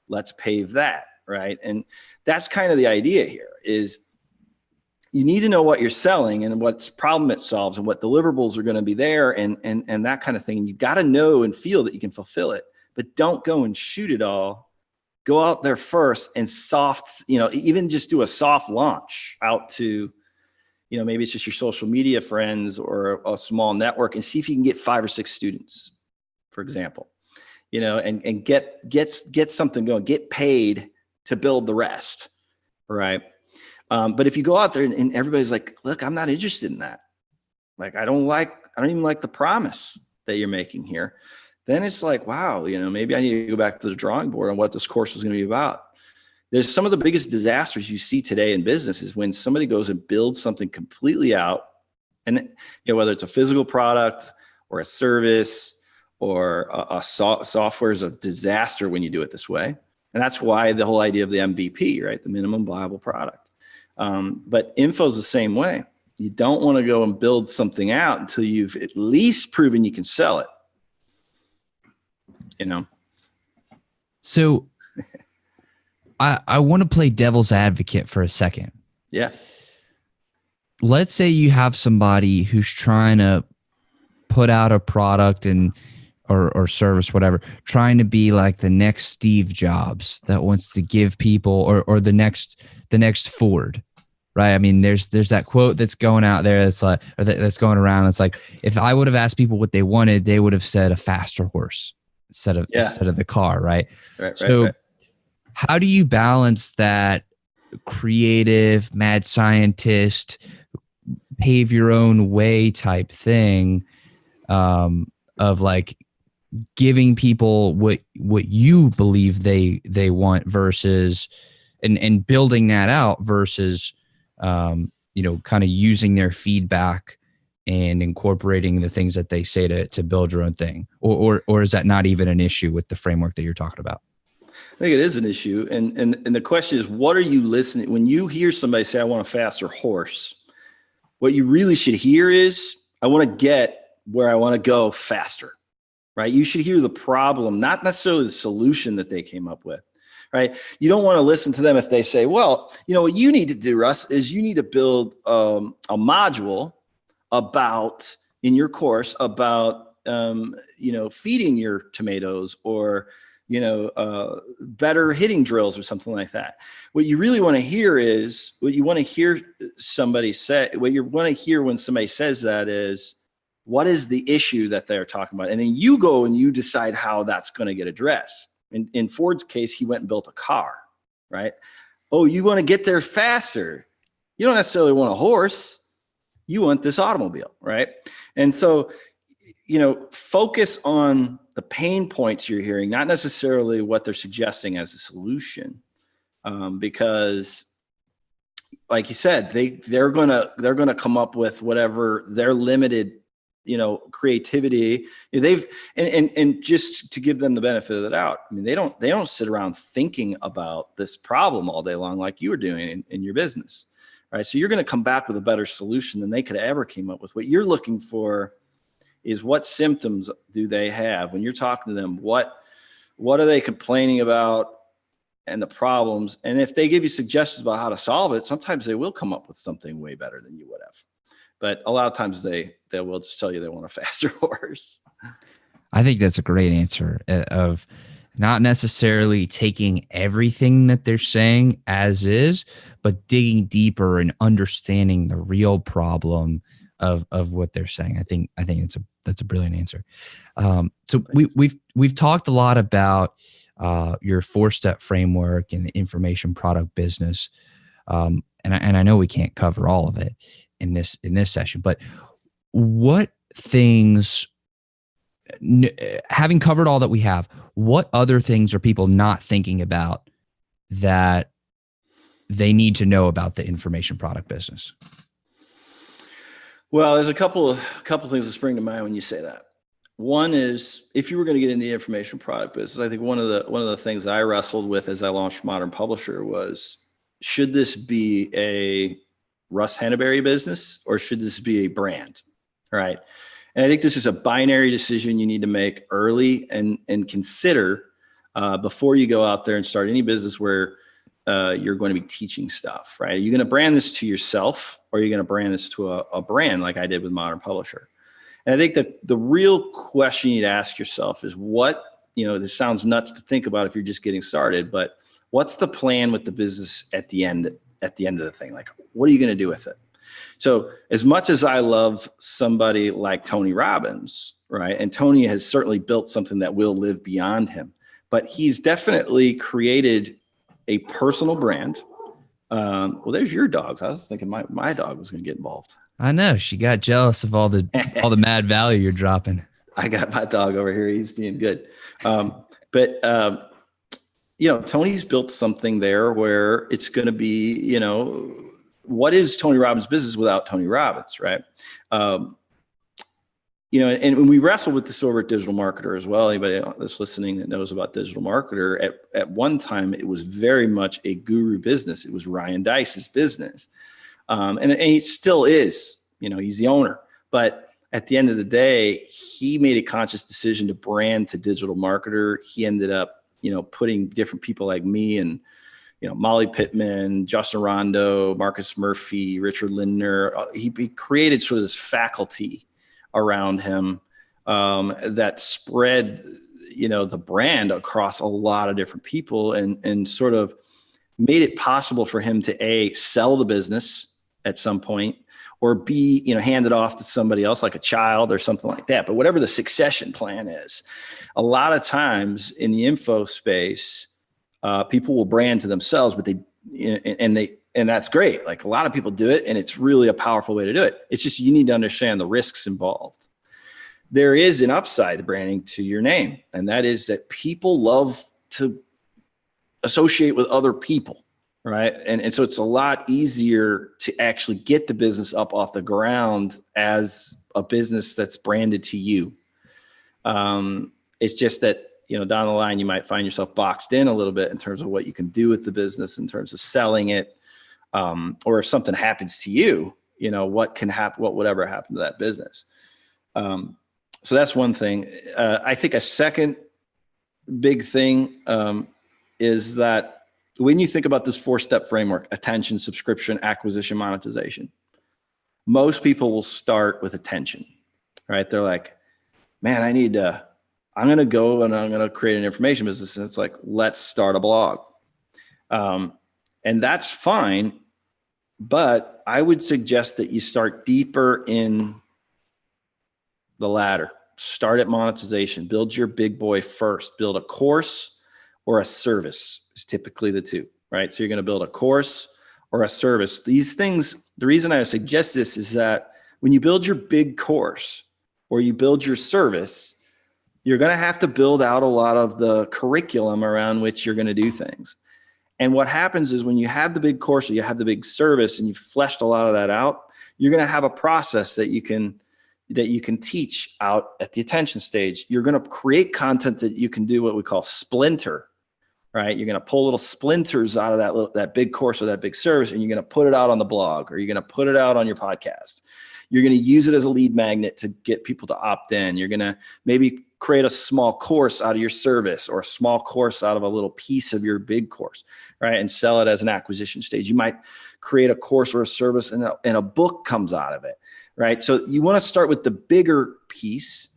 Let's pave that, right? And that's kind of the idea here is you need to know what you're selling and what problem it solves and what deliverables are going to be there and that kind of thing. You got to know and feel that you can fulfill it, but don't go and shoot it all. Go out there first and even just do a soft launch out to, maybe it's just your social media friends or a small network and see if you can get 5 or 6 students, for example, and get something going, get paid to build the rest. Right. But if you go out there and everybody's like, look, I'm not interested in that. Like, I don't even like the promise that you're making here. Then it's like, wow, maybe I need to go back to the drawing board on what this course was going to be about. There's some of the biggest disasters you see today in business is when somebody goes and builds something completely out. And whether it's a physical product or a service or a software is a disaster when you do it this way. And that's why the whole idea of the MVP, right? The minimum viable product. But info is the same way. You don't want to go and build something out until you've at least proven you can sell it. So I want to play devil's advocate for a second. Yeah. Let's say you have somebody who's trying to put out a product or service, whatever, trying to be like the next Steve Jobs that wants to give people or the next Ford, right? I mean, there's that quote that's going out there that's like, or that's going around. It's like, if I would have asked people what they wanted, they would have said a faster horse instead of the car, right? Right. How do you balance that creative, mad scientist, pave your own way type thing of like giving people what you believe they want versus and building that out versus kind of using their feedback and incorporating the things that they say to build your own thing, or is that not even an issue with the framework that you're talking about? I think it is an issue. And the question is, what are you listening? When you hear somebody say, I want a faster horse, what you really should hear is, I want to get where I want to go faster, right? You should hear the problem, not necessarily the solution that they came up with, right? You don't want to listen to them if they say, well, what you need to do, Russ, is you need to build a module in your course about, feeding your tomatoes or, better hitting drills or something like that. What you really want to hear is what you want to hear somebody say, what you want to hear when somebody says that is, what is the issue that they're talking about? And then you go and you decide how that's going to get addressed. In Ford's case, he went and built a car, right? Oh, you want to get there faster. You don't necessarily want a horse. You want this automobile, right? And so, focus on the pain points you're hearing, not necessarily what they're suggesting as a solution, because, like you said, they're gonna come up with whatever their limited, creativity. And just to give them the benefit of the doubt, I mean, they don't sit around thinking about this problem all day long like you were doing in your business, right? So you're going to come back with a better solution than they could ever came up with. What you're looking for is what symptoms do they have when you're talking to them? What are they complaining about and the problems? And if they give you suggestions about how to solve it, sometimes they will come up with something way better than you would have. But a lot of times they will just tell you they want a faster horse. I think that's a great answer of not necessarily taking everything that they're saying as is, but digging deeper and understanding the real problem of what they're saying. I think that's a brilliant answer. So we've talked a lot about your 4-step framework and the information product business, and I know we can't cover all of it in this session, but what things, having covered all that we have, what other things are people not thinking about that they need to know about the information product business? Well, there's a couple of things that spring to mind when you say that. One is, if you were going to get in the information product business, I think one of the things that I wrestled with as I launched Modern Publisher was, should this be a Russ Henneberry business or should this be a brand, right? And I think this is a binary decision you need to make early and consider before you go out there and start any business where you're going to be teaching stuff, right? Are you going to brand this to yourself, or are you going to brand this to a brand like I did with Modern Publisher? And I think that the real question you'd ask yourself is this sounds nuts to think about if you're just getting started, but what's the plan with the business at the end of the thing? Like, what are you going to do with it? So as much as I love somebody like Tony Robbins, right? And Tony has certainly built something that will live beyond him, but he's definitely created a personal brand. Well, there's your dogs. I was thinking my dog was going to get involved. I know, she got jealous of all the mad value you're dropping. I got my dog over here. He's being good. Tony's built something there where it's going to be, what is Tony Robbins' business without Tony Robbins, right? And when we wrestle with this over at DigitalMarketer as well, anybody that's listening that knows about DigitalMarketer, at one time, it was very much a guru business. It was Ryan Deiss's business. And he still is, he's the owner. But at the end of the day, he made a conscious decision to brand to DigitalMarketer. He ended up, putting different people like me and, Molly Pittman, Justin Rondo, Marcus Murphy, Richard Lindner. He created sort of this faculty around him that spread, the brand across a lot of different people and sort of made it possible for him to A, sell the business at some point, or B, hand it off to somebody else like a child or something like that. But whatever the succession plan is, a lot of times in the info space, people will brand to themselves, but and that's great. Like, a lot of people do it, and it's really a powerful way to do it. It's just, you need to understand the risks involved. There is an upside to branding to your name, and that is that people love to associate with other people, right? And so it's a lot easier to actually get the business up off the ground as a business that's branded to you. It's just that, down the line, you might find yourself boxed in a little bit in terms of what you can do with the business, in terms of selling it, or if something happens to you, what can happen, what would ever happen to that business. So that's one thing. I think a second big thing is that when you think about this 4-step framework: attention, subscription, acquisition, monetization, most people will start with attention, right? They're like, man, I'm going to go and I'm going to create an information business. And it's like, let's start a blog. And that's fine. But I would suggest that you start deeper in the ladder. Start at monetization. Build your big boy first. Build a course or a service is typically the two, right? So you're going to build a course or a service. These things, the reason I suggest this is that when you build your big course or you build your service, you're going to have to build out a lot of the curriculum around which you're going to do things. And what happens is when you have the big course or you have the big service and you've fleshed a lot of that out, you're going to have a process that you can teach out at the attention stage. You're going to create content that you can do what we call splinter, right? You're going to pull little splinters out of that big course or that big service, and you're going to put it out on the blog, or you're going to put it out on your podcast. You're going to use it as a lead magnet to get people to opt in. You're going to maybe create a small course out of your service, or a small course out of a little piece of your big course, right? And sell it as an acquisition stage. You might create a course or a service and a book comes out of it, right? So you want to start with the bigger piece.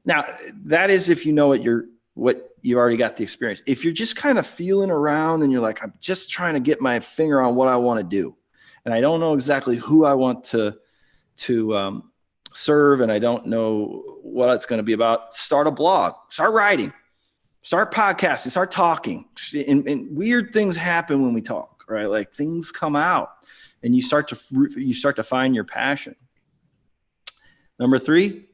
Now, that is if you know what you already got the experience. If you're just kind of feeling around and you're like, I'm just trying to get my finger on what I want to do, and I don't know exactly who I want to serve, and I don't know what it's going to be about, start a blog, start writing, start podcasting, start talking. And weird things happen when we talk, right? Like, things come out and you start to find your passion. Number 3,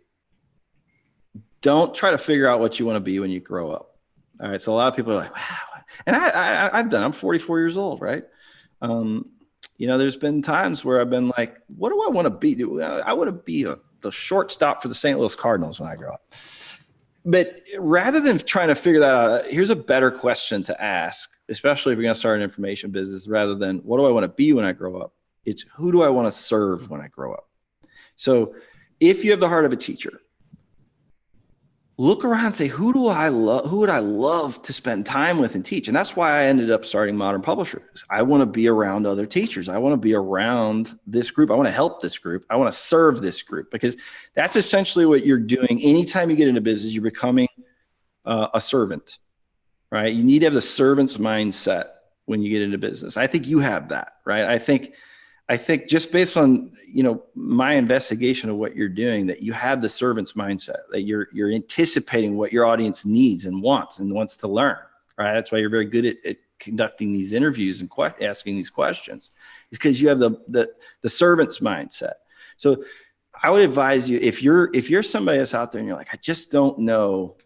don't try to figure out what you want to be when you grow up. All right. So a lot of people are like, wow. And I'm 44 years old, right? There's been times where I've been like, what do I want to be? I want to be the shortstop for the St. Louis Cardinals when I grow up. But rather than trying to figure that out, here's a better question to ask, especially if you're going to start an information business, rather than what do I want to be when I grow up? It's who do I want to serve when I grow up? So if you have the heart of a teacher, look around and say, who would I love to spend time with and teach? And that's why I ended up starting Modern Publishers. I want to be around other teachers. I want to be around this group. I want to help this group. I want to serve this group, because that's essentially what you're doing. Anytime you get into business, you're becoming a servant, right? You need to have the servant's mindset when you get into business. I think you have that, right? I think just based on, my investigation of what you're doing, that you have the servant's mindset, that you're anticipating what your audience needs and wants to learn, right? That's why you're very good at conducting these interviews and asking these questions, is because you have the servant's mindset. So I would advise you, if you're somebody that's out there and you're like, I just don't know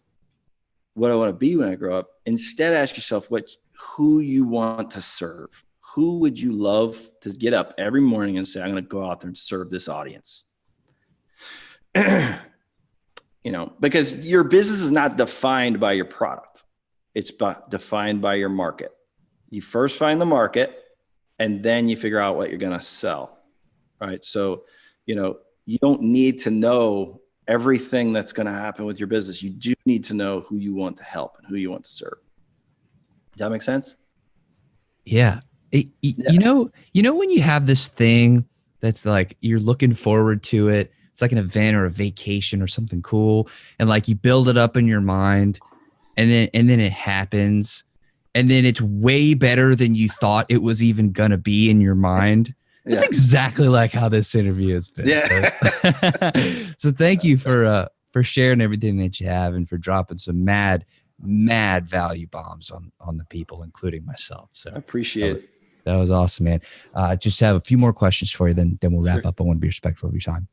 what I want to be when I grow up, instead ask yourself who you want to serve. Who would you love to get up every morning and say, I'm going to go out there and serve this audience? Because your business is not defined by your product. It's defined by your market. You first find the market, and then you figure out what you're going to sell, right? So, you don't need to know everything that's going to happen with your business. You do need to know who you want to help and who you want to serve. Does that make sense? Yeah. You know, when you have this thing that's like, you're looking forward to it, it's like an event or a vacation or something cool, and like you build it up in your mind, and then it happens, and then it's way better than you thought it was even gonna be in your mind. That's exactly like how this interview has been. Yeah. So thank you for sharing everything that you have, and for dropping some mad value bombs on the people, including myself. So I appreciate it. That was awesome, man. Just have a few more questions for you, then we'll wrap up. I want to be respectful of your time.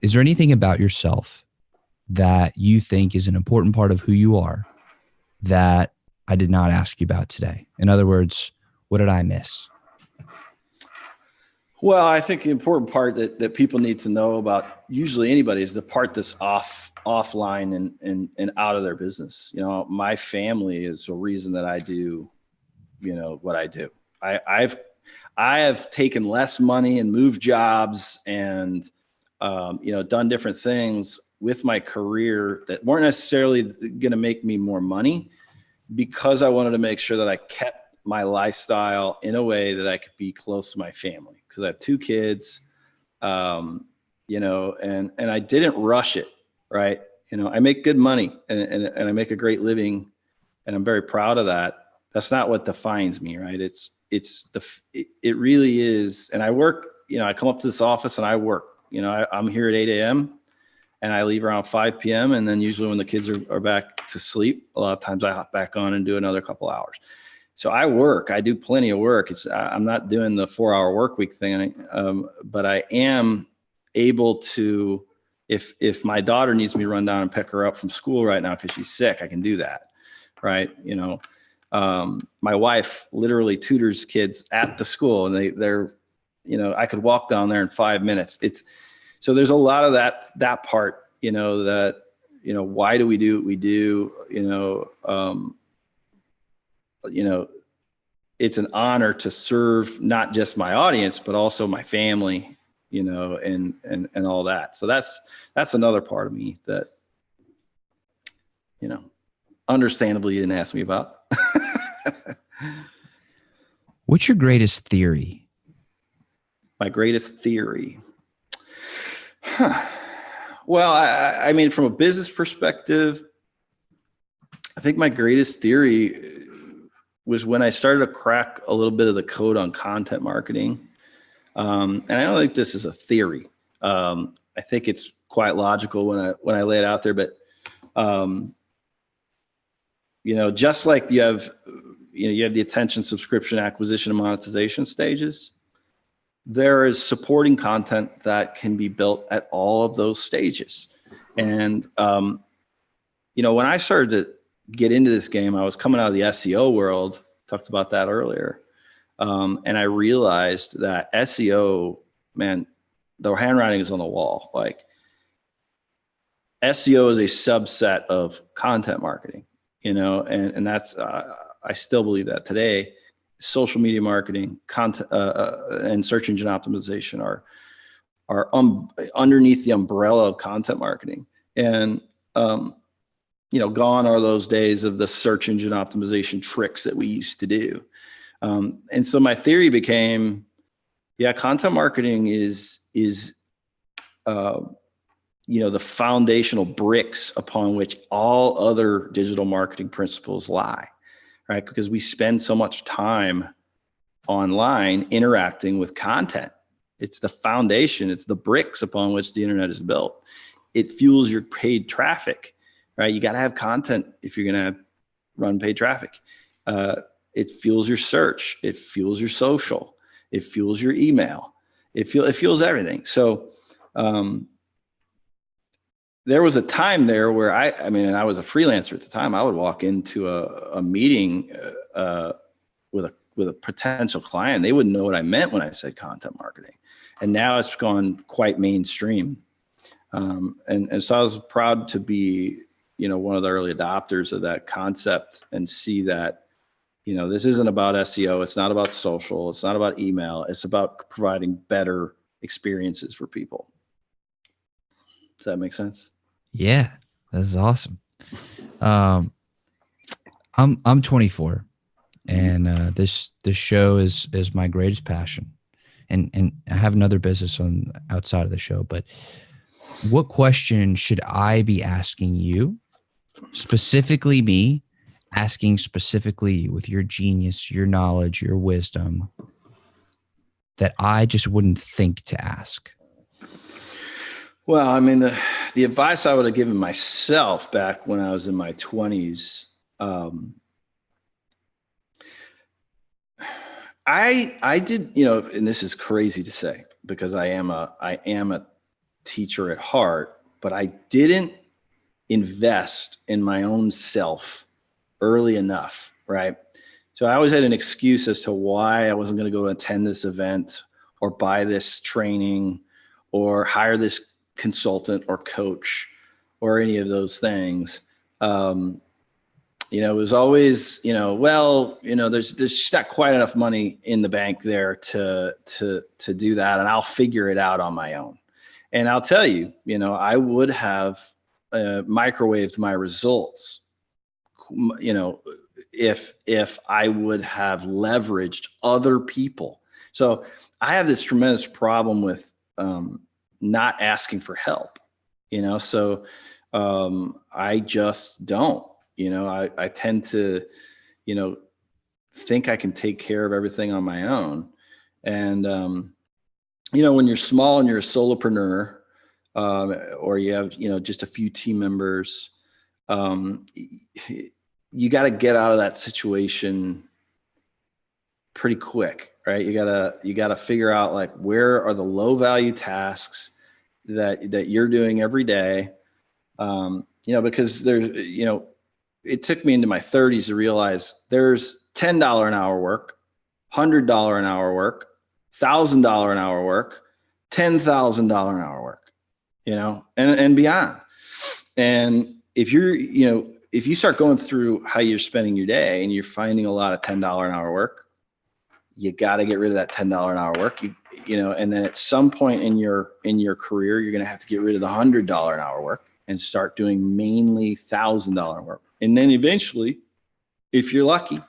Is there anything about yourself that you think is an important part of who you are that I did not ask you about today? In other words, what did I miss? Well, I think the important part that people need to know about, usually anybody, is the part that's offline and out of their business. My family is the reason that I do, what I do. I have taken less money and moved jobs and, done different things with my career that weren't necessarily going to make me more money, because I wanted to make sure that I kept my lifestyle in a way that I could be close to my family, because I have 2 kids, and I didn't rush it. Right. I make good money and I make a great living, and I'm very proud of that. That's not what defines me. Right. It really is. And I work, I come up to this office and I work, I'm here at 8 a.m. and I leave around 5 p.m. And then usually when the kids are back to sleep, a lot of times I hop back on and do another couple hours. So I work, I do plenty of work. I'm not doing the 4-hour work week thing, but I am able to, if my daughter needs me to run down and pick her up from school right now because she's sick, I can do that. Right. My wife literally tutors kids at the school, and they're, I could walk down there in 5 minutes. So there's a lot of that part, why do we do what we do? It's an honor to serve not just my audience, but also my family, and all that. So that's another part of me that, understandably you didn't ask me about. What's your greatest theory? My greatest theory. Well, I mean, from a business perspective, I think my greatest theory was when I started to crack a little bit of the code on content marketing. And I don't think this is a theory. I think it's quite logical when I lay it out there, but, just like you have the attention, subscription, acquisition, and monetization stages, there is supporting content that can be built at all of those stages. And, when I started to get into this game, I was coming out of the SEO world, talked about that earlier. And I realized that SEO, man, the handwriting is on the wall. Like, SEO is a subset of content marketing, and that's, I still believe that today. Social media marketing, content, and search engine optimization are underneath the umbrella of content marketing. And gone are those days of the search engine optimization tricks that we used to do. And so my theory became, content marketing is the foundational bricks upon which all other digital marketing principles lie, right? Because we spend so much time online interacting with content. It's the foundation, it's the bricks upon which the internet is built. It fuels your paid traffic, right? You got to have content if you're going to run paid traffic. It fuels your search. It fuels your social. It fuels your email. It fuels everything. So there was a time there where and I was a freelancer at the time. I would walk into a meeting with a potential client. They wouldn't know what I meant when I said content marketing. And now it's gone quite mainstream. And so I was proud to be, one of the early adopters of that concept and see that, this isn't about SEO. It's not about social. It's not about email. It's about providing better experiences for people. Does that make sense? Yeah, this is awesome. I'm 24, and this show is my greatest passion, and I have another business on outside of the show. But what question should I be asking you, specifically me, asking specifically with your genius, your knowledge, your wisdom, that I just wouldn't think to ask? Well, the advice I would have given myself back when I was in my 20s, I did, and this is crazy to say because I am a teacher at heart, but I didn't invest in my own self early enough, right? So I always had an excuse as to why I wasn't going to go attend this event or buy this training or hire this consultant or coach or any of those things. It was always, there's just not quite enough money in the bank there to do that. And I'll figure it out on my own. And I'll tell you, I would have microwaved my results, if I would have leveraged other people. So I have this tremendous problem with not asking for help, so I just don't, I tend to, think I can take care of everything on my own. And, when you're small and you're a solopreneur, or you have, just a few team members, you got to get out of that situation pretty quick, right? You gotta figure out like, where are the low value tasks that you're doing every day? Because there's, it took me into my 30s to realize there's $10 an hour work, $100 an hour work, $1,000 an hour work, $10,000 an hour work, and beyond. And if if you start going through how you're spending your day and you're finding a lot of $10 an hour work, you got to get rid of that $10 an hour work, and then at some point in your career, you're going to have to get rid of the $100 an hour work and start doing mainly $1,000 work. And then eventually, if you're lucky,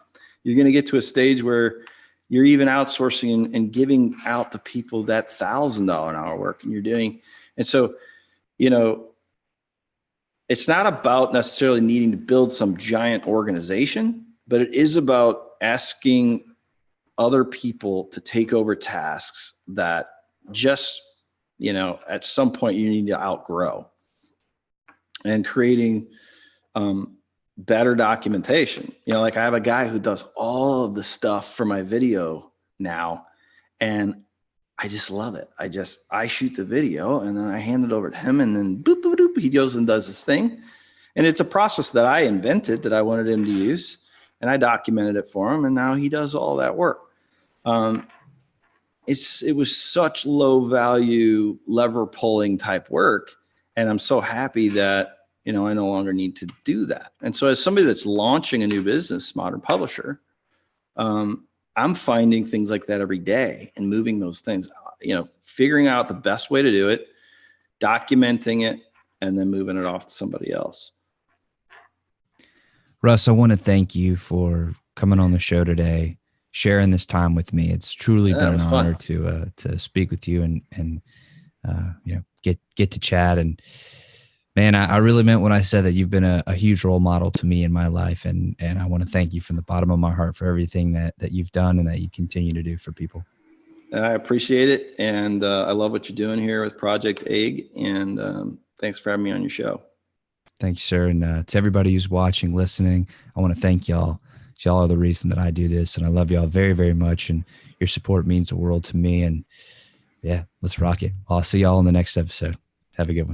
you're going to get to a stage where you're even outsourcing and giving out to people that $1,000 an hour work and you're doing. And so, it's not about necessarily needing to build some giant organization, but it is about asking other people to take over tasks that just, at some point you need to outgrow, and creating better documentation. Like I have a guy who does all of the stuff for my video now, and I just love it. I shoot the video and then I hand it over to him, and then boop, boop, boop, he goes and does his thing. And it's a process that I invented that I wanted him to use, and I documented it for him, and now he does all that work. It was such low value lever pulling type work. And I'm so happy that, I no longer need to do that. And so as somebody that's launching a new business, Modern Publisher, I'm finding things like that every day and moving those things, figuring out the best way to do it, documenting it, and then moving it off to somebody else. Russ, I want to thank you for coming on the show today, sharing this time with me. It's truly been an honor to speak with you and get to chat. And man, I really meant when I said that you've been a huge role model to me in my life. And I want to thank you from the bottom of my heart for everything that you've done and that you continue to do for people. I appreciate it. And I love what you're doing here with Project Egg. And thanks for having me on your show. Thank you, sir. And to everybody who's watching, listening, I want to thank y'all. Y'all are the reason that I do this. And I love y'all very, very much. And your support means the world to me. And yeah, let's rock it. I'll see y'all in the next episode. Have a good one.